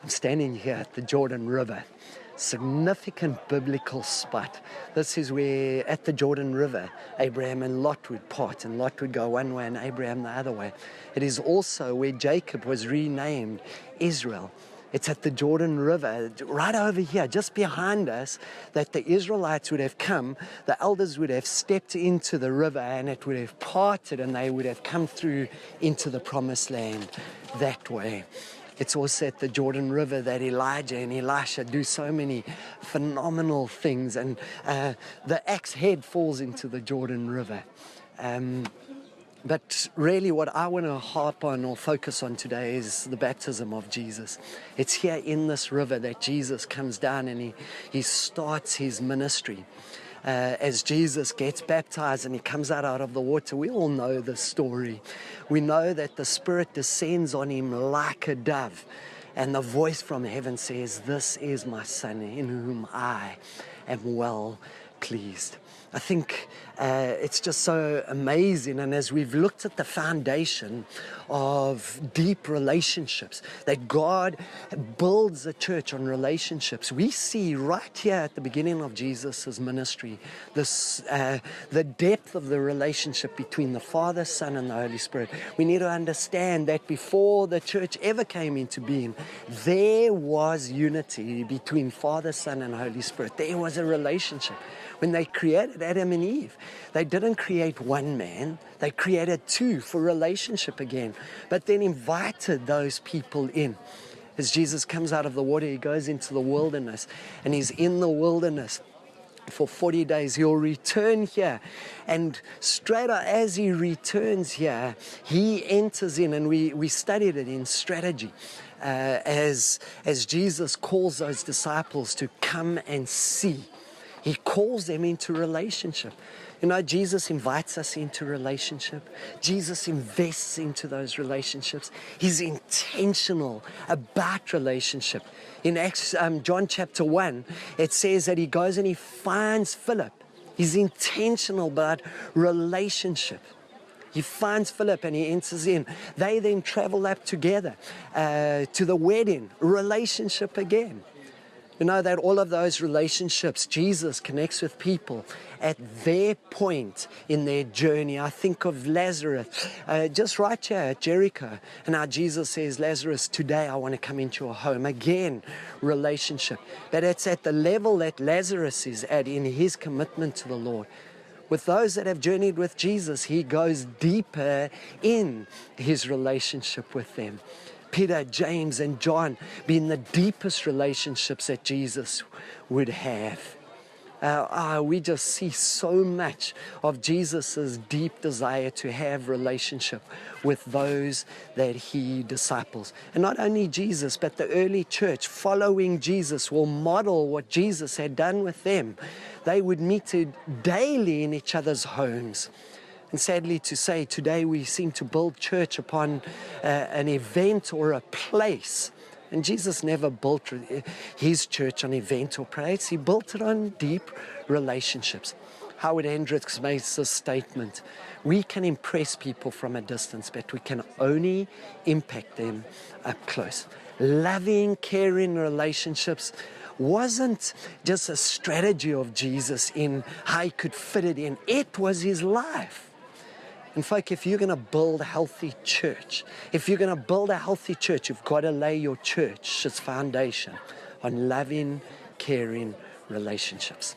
I'm standing here at the Jordan River, significant biblical spot. This is where, at the Jordan River, Abraham and Lot would part, and Lot would go one way and Abraham the other way. It is also where Jacob was renamed Israel. It's at the Jordan River, right over here, just behind us, that the Israelites would have come, the elders would have stepped into the river, and it would have parted, and they would have come through into the promised land that way. It's also at the Jordan River that Elijah and Elisha do so many phenomenal things, and the axe head falls into the Jordan River. But really what I want to harp on or focus on today is the baptism of Jesus. It's here in this river that Jesus comes down and he starts his ministry. As Jesus gets baptized and he comes out of the water, we all know the story. We know that the Spirit descends on him like a dove, and the voice from heaven says, "This is my Son in whom I am well pleased." I think it's just so amazing, and as we've looked at the foundation of deep relationships, that God builds a church on relationships, we see right here at the beginning of Jesus' ministry this the depth of the relationship between the Father, Son, and the Holy Spirit. We need to understand that before the church ever came into being, there was unity between Father, Son, and Holy Spirit. There was a relationship. When they created Adam and Eve, they didn't create one man, they created two for relationship again, but then invited those people in. As Jesus comes out of the water, he goes into the wilderness, and he's in the wilderness for 40 days. He'll return here, and straight as he returns here, he enters in, and we studied it in strategy. As Jesus calls those disciples to come and see, he calls them into relationship. You know, Jesus invites us into relationship. Jesus invests into those relationships. He's intentional about relationship. In John chapter 1, it says that he goes and he finds Philip. He's intentional about relationship. He finds Philip and he enters in. They then travel up together to the wedding. Relationship again. You know that all of those relationships, Jesus connects with people at their point in their journey. I think of Lazarus, just right here at Jericho. And now Jesus says, "Lazarus, today I want to come into your home." Again, relationship. But it's at the level that Lazarus is at in his commitment to the Lord. With those that have journeyed with Jesus, he goes deeper in his relationship with them. Peter, James, and John being the deepest relationships that Jesus would have. We just see so much of Jesus's deep desire to have relationship with those that he disciples. And not only Jesus, but the early church following Jesus will model what Jesus had done with them. They would meet daily in each other's homes. And sadly to say, today we seem to build church upon an event or a place. And Jesus never built his church on event or place. He built it on deep relationships. Howard Hendricks makes this statement: we can impress people from a distance, but we can only impact them up close. Loving, caring relationships wasn't just a strategy of Jesus in how he could fit it in. It was his life. And folk, if you're going to build a healthy church, you've got to lay your church's foundation on loving, caring relationships.